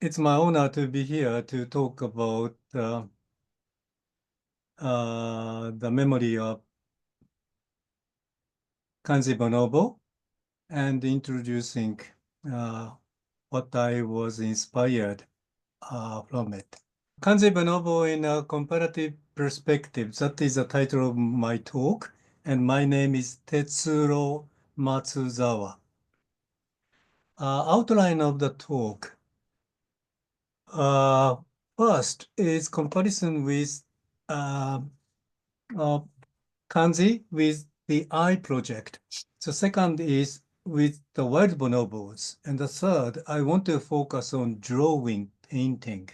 It's my honor to be here to talk about the memory of Kanzi Bonobo and introducing uh, what I was inspired from it. Kanzi Bonobo in a comparative perspective. That is the title of my talk, and my name is Tetsuro Matsuzawa. Outline of the talk. Uh, First is comparison with uh, uh, Kanzi with the eye project. The second is with the wild bonobos. And the third, I want to focus on drawing, painting.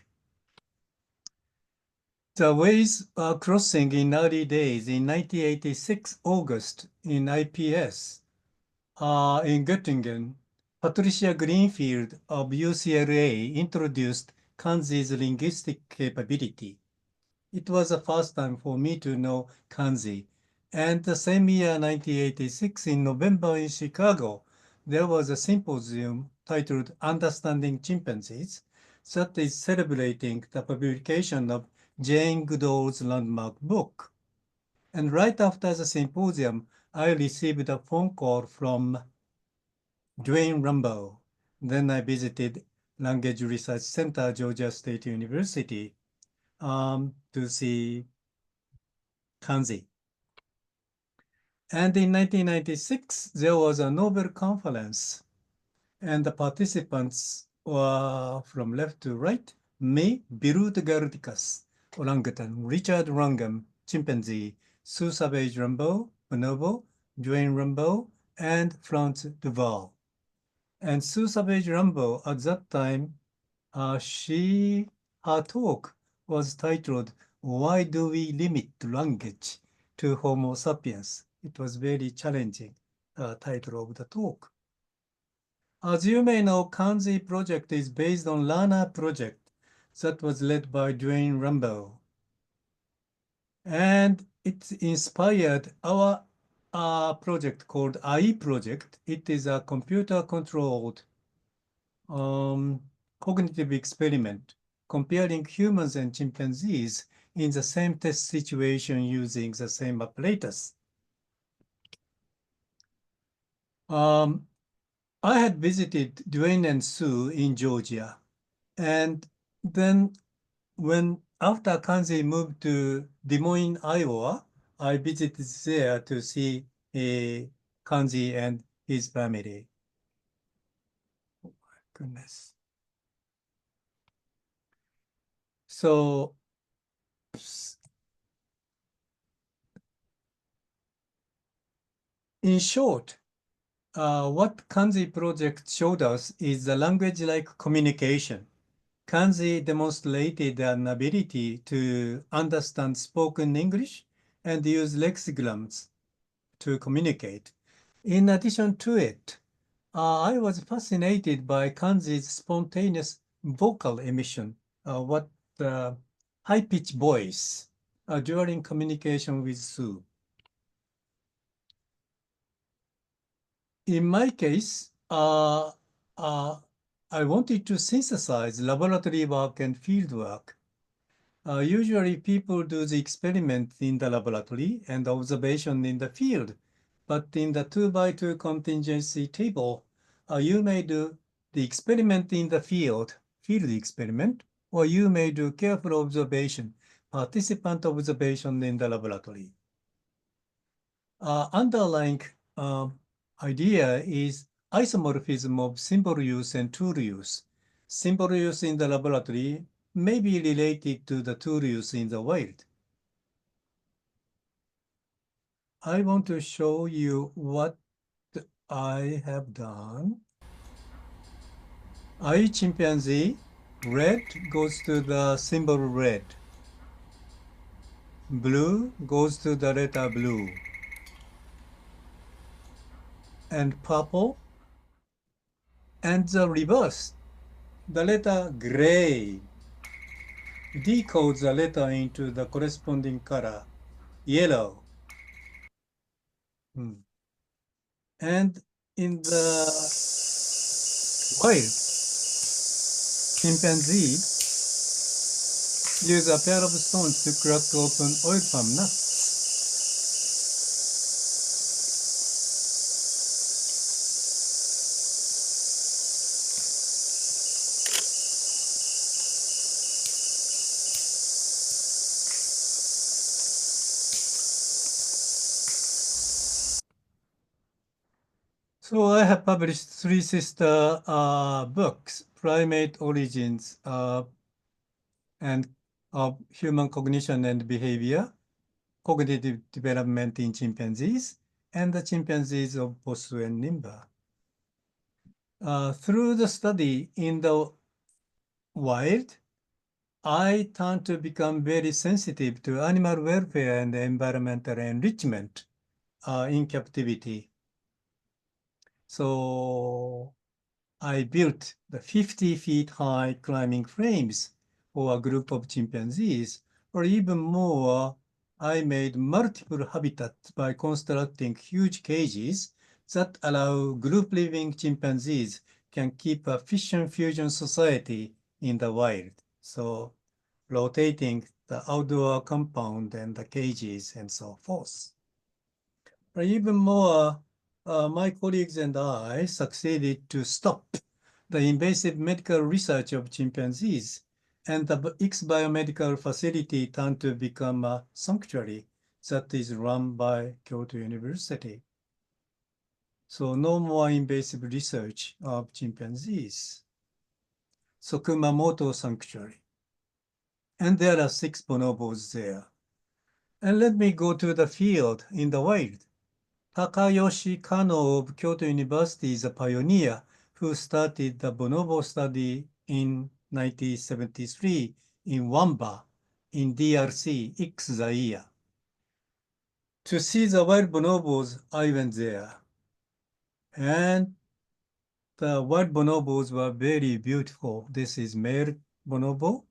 The ways crossing in early days in 1986 August in IPS in Göttingen, Patricia Greenfield of UCLA introduced Kanzi's linguistic capability. It was the first time for me to know Kanzi. And the same year, 1986, in November in Chicago, there was a symposium titled Understanding Chimpanzees that is celebrating the publication of Jane Goodall's landmark book. And right after the symposium, I received a phone call from Dwayne Rumbaugh. Then I visited Language Research Center, Georgia State University, to see Kanzi. And in 1996, there was a Nobel conference, and the participants were from left to right, me, Birut Gardicus, orangutan, Richard Wrangham, chimpanzee, Sue Savage Rumbaugh, Bonobo, Dwayne Rumbaugh, and Franz Duval. And Sue Savage Rumbaugh, at that time, her talk was titled, Why Do We Limit Language to Homo sapiens? It was very challenging title of the talk. As you may know, Kanzi project is based on Learner project that was led by Dwayne Rumbaugh. And it inspired our project called AI project. It is a computer-controlled cognitive experiment comparing humans and chimpanzees in the same test situation using the same apparatus. I had visited Dwayne and Sue in Georgia. And then after Kanzi moved to Des Moines, Iowa, I visited there to see Kanzi and his family. Oh my goodness. So in short, what Kanzi project showed us is the language-like communication. Kanzi demonstrated an ability to understand spoken English and use lexigrams to communicate. In addition to it, I was fascinated by Kanzi's spontaneous vocal emission, high-pitched voice during communication with Sue. In my case, I wanted to synthesize laboratory work and field work. Usually people do the experiment in the laboratory and observation in the field, but in the 2x2 contingency table, you may do the experiment in the field experiment, or you may do careful observation, participant observation in the laboratory. Underlying idea is isomorphism of symbol use and tool use. Symbol use in the laboratory may be related to the tool use in the wild. I want to show you what I have done. I chimpanzee, red goes to the symbol red. Blue goes to the letter blue. And purple, and the reverse, the letter gray, decodes the letter into the corresponding color, yellow. And in the wild, chimpanzee use a pair of stones to crack open oil palm nuts. So I have published three sister books, Primate Origins and of Human Cognition and Behavior, Cognitive Development in Chimpanzees, and the Chimpanzees of Bosu and Nimba. Through the study in the wild, I tend to become very sensitive to animal welfare and environmental enrichment in captivity. So I built the 50 feet high climbing frames for a group of chimpanzees, or even more, I made multiple habitats by constructing huge cages that allow group living chimpanzees can keep a fission fusion society in the wild. So rotating the outdoor compound and the cages and so forth. But even more, my colleagues and I succeeded to stop the invasive medical research of chimpanzees, and the X biomedical facility turned to become a sanctuary that is run by Kyoto University. So no more invasive research of chimpanzees. So Kumamoto Sanctuary. And there are 6 bonobos there. And let me go to the field in the wild. Takayoshi Kano of Kyoto University is a pioneer who started the bonobo study in 1973 in Wamba in DRC, Zaire. To see the wild bonobos, I went there. And the wild bonobos were very beautiful. This is male bonobo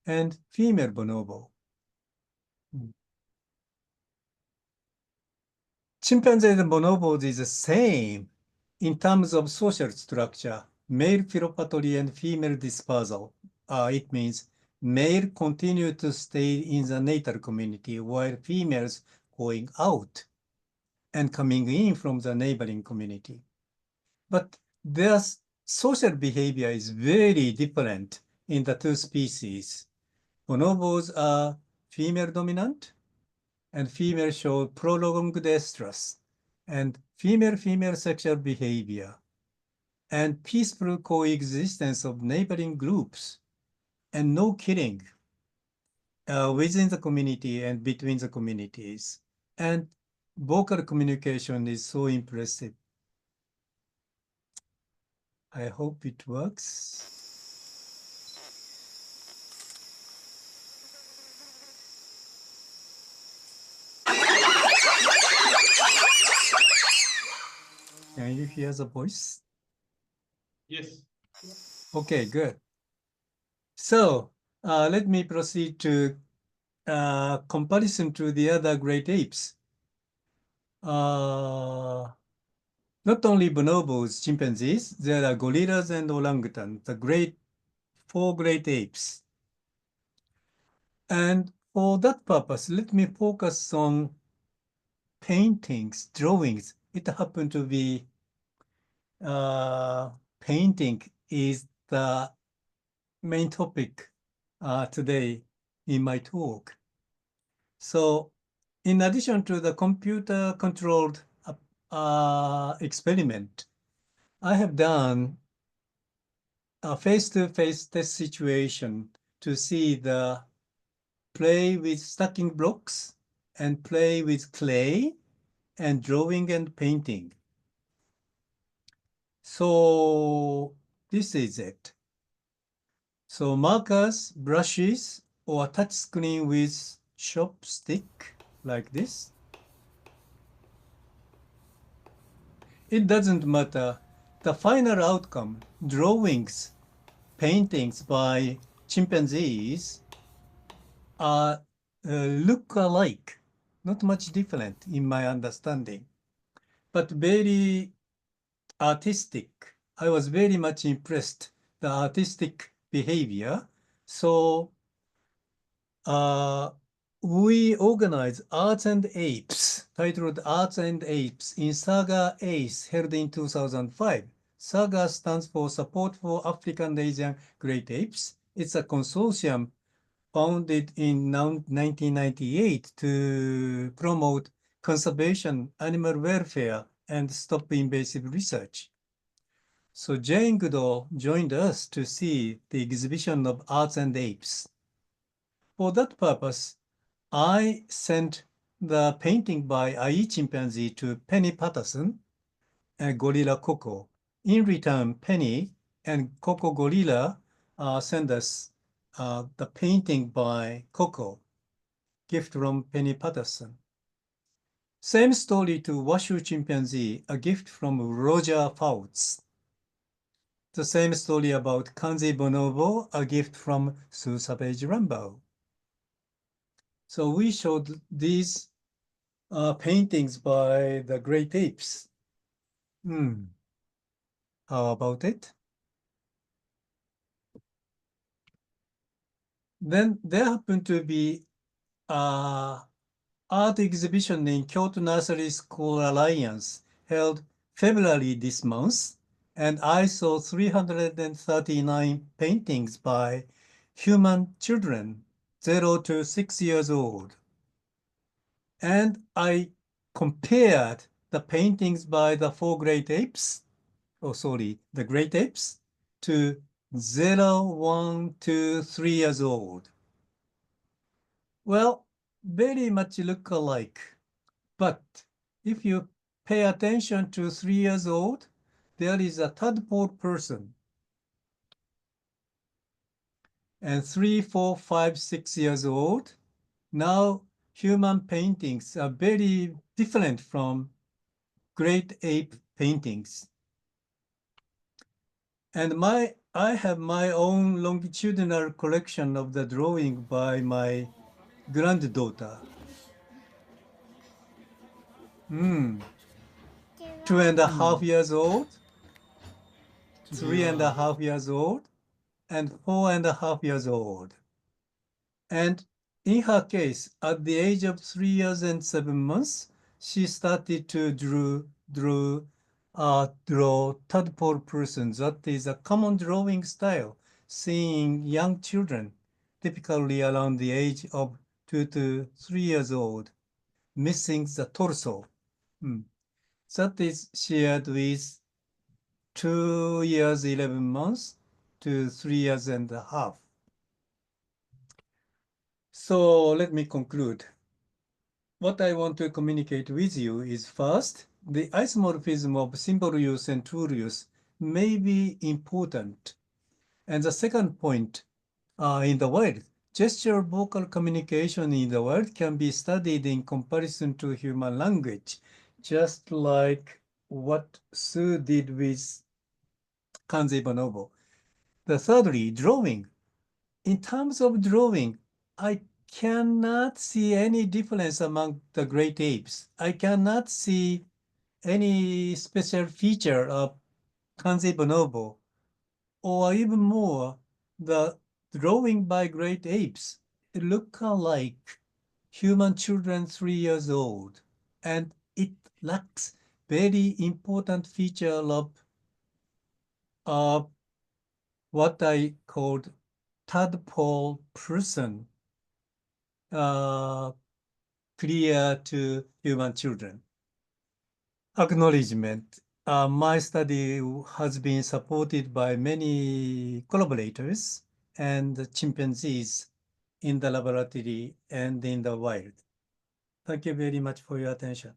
and female bonobo. Chimpanzees and bonobos is the same in terms of social structure, male philopathology and female dispersal. It means male continue to stay in the natal community while females going out and coming in from the neighboring community. But their social behavior is very different in the two species. Bonobos are female dominant and females show prolonged estrus and female-female sexual behavior and peaceful coexistence of neighboring groups and no killing within the community and between the communities. And vocal communication is so impressive. I hope it works. Can you hear the voice? Yes. Okay, good. So let me proceed to comparison to the other great apes. Not only bonobos, chimpanzees, there are gorillas and orangutans, the 4 great apes. And for that purpose, let me focus on paintings, drawings. It happened to be painting is the main topic today in my talk. So in addition to the computer-controlled experiment, I have done a face-to-face test situation to see the play with stacking blocks and play with clay and drawing and painting. So this is it. So markers, brushes, or touch screen with chopstick like this. It doesn't matter. The final outcome, drawings, paintings by chimpanzees look alike, not much different in my understanding, but very artistic. I was very much impressed the artistic behavior. So we organized Arts and Apes, titled Arts and Apes, in Saga ACE, held in 2005. Saga stands for Support for African Asian Great Apes. It's a consortium founded in 1998 to promote conservation, animal welfare, and stop invasive research. So Jane Goodall joined us to see the exhibition of Arts and Apes. For that purpose, I sent the painting by Ai chimpanzee to Penny Patterson and Gorilla Coco. In return, Penny and Coco Gorilla sent us the painting by Coco, gift from Penny Patterson. Same story to Washoe chimpanzee, a gift from Roger Fouts. The same story about Kanzi Bonobo, a gift from Sue Savage Rambo. So we showed these paintings by the great apes. How about it? Then there happened to be an art exhibition in Kyoto Nursery School Alliance held February this month, and I saw 339 paintings by human children, 0 to 6 years old. And I compared the paintings by the four great apes, the great apes, to 0, 1, 2, 3 years old. Well, very much look alike. But if you pay attention to 3 years old, there is a tadpole person. And 3, 4, 5, 6 years old, now human paintings are very different from great ape paintings. And I have my own longitudinal collection of the drawing by my granddaughter. 2.5 years old, 3.5 years old, and 4.5 years old. And in her case, at the age of 3 years and 7 months, she started to draw tadpole persons. That is a common drawing style, seeing young children, typically around the age of 2 to 3 years old, missing the torso. That is shared with 2 years, 11 months to 3 years and a half. So let me conclude. What I want to communicate with you is first, the isomorphism of symbol use and tool use may be important. And the second point, in the wild, gesture vocal communication in the wild can be studied in comparison to human language, just like what Sue did with Kanzi Bonobo. The thirdly, drawing. In terms of drawing, I cannot see any difference among the great apes. I cannot see any special feature of Kanzi Bonobo, or even more, the drawing by great apes look like human children 3 years old, and it lacks very important feature of what I called tadpole person, clear to human children. Acknowledgement. My study has been supported by many collaborators and chimpanzees in the laboratory and in the wild. Thank you very much for your attention.